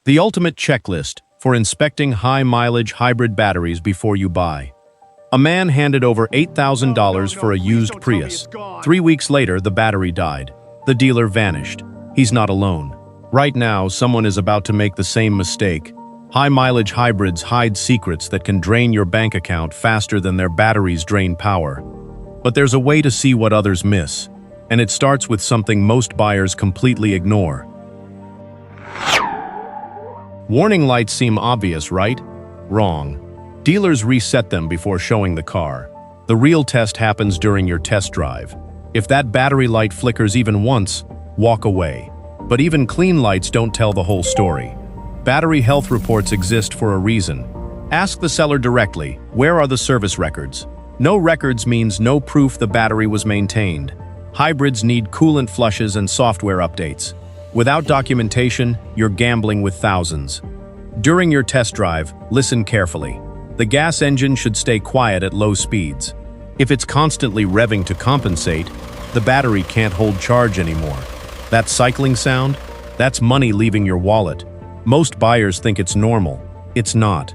The ultimate checklist for inspecting high-mileage hybrid batteries before you buy. A man handed over $8,000 for a used Prius. 3 weeks later, the battery died. The dealer vanished. He's not alone. Right now, someone is about to make the same mistake. High-mileage hybrids hide secrets that can drain your bank account faster than their batteries drain power. But there's a way to see what others miss, and it starts with something most buyers completely ignore. Warning lights seem obvious, right? Wrong. Dealers reset them before showing the car. The real test happens during your test drive. If that battery light flickers even once, walk away. But even clean lights don't tell the whole story. Battery health reports exist for a reason. Ask the seller directly, where are the service records? No records means no proof the battery was maintained. Hybrids need coolant flushes and software updates. Without documentation, you're gambling with thousands. During your test drive, listen carefully. The gas engine should stay quiet at low speeds. If it's constantly revving to compensate, the battery can't hold charge anymore. That cycling sound? That's money leaving your wallet. Most buyers think it's normal. It's not.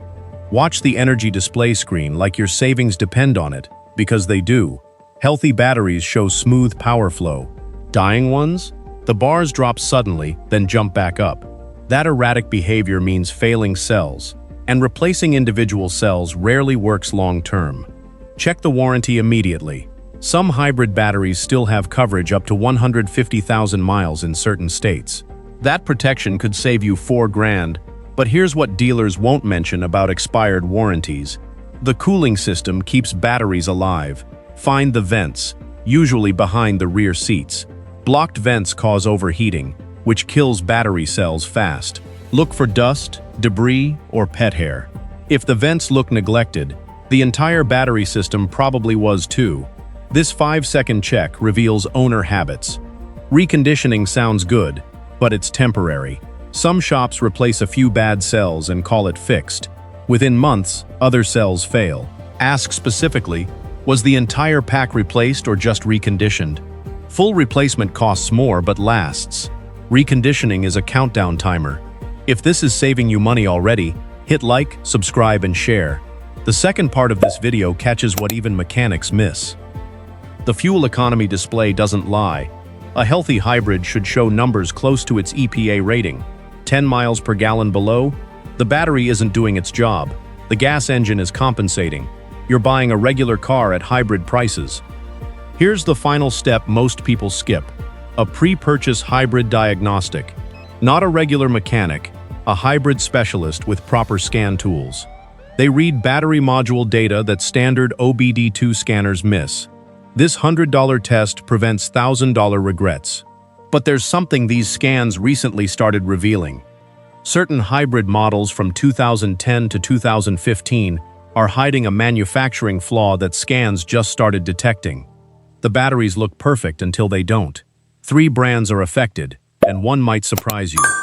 Watch the energy display screen like your savings depend on it, because they do. Healthy batteries show smooth power flow. Dying ones? The bars drop suddenly, then jump back up. That erratic behavior means failing cells, and replacing individual cells rarely works long-term. Check the warranty immediately. Some hybrid batteries still have coverage up to 150,000 miles in certain states. That protection could save you $4,000, but here's what dealers won't mention about expired warranties. The cooling system keeps batteries alive. Find the vents, usually behind the rear seats. Blocked vents cause overheating, which kills battery cells fast. Look for dust, debris, or pet hair. If the vents look neglected, the entire battery system probably was too. This 5-second check reveals owner habits. Reconditioning sounds good, but it's temporary. Some shops replace a few bad cells and call it fixed. Within months, other cells fail. Ask specifically, was the entire pack replaced or just reconditioned? Full replacement costs more but lasts. Reconditioning is a countdown timer. If this is saving you money already, hit like, subscribe, and share. The second part of this video catches what even mechanics miss. The fuel economy display doesn't lie. A healthy hybrid should show numbers close to its EPA rating. 10 miles per gallon below? The battery isn't doing its job. The gas engine is compensating. You're buying a regular car at hybrid prices. Here's the final step most people skip. A pre-purchase hybrid diagnostic. Not a regular mechanic, a hybrid specialist with proper scan tools. They read battery module data that standard OBD2 scanners miss. This $100 test prevents $1,000 regrets. But there's something these scans recently started revealing. Certain hybrid models from 2010 to 2015 are hiding a manufacturing flaw that scans just started detecting. The batteries look perfect until they don't. 3 brands are affected, and one might surprise you.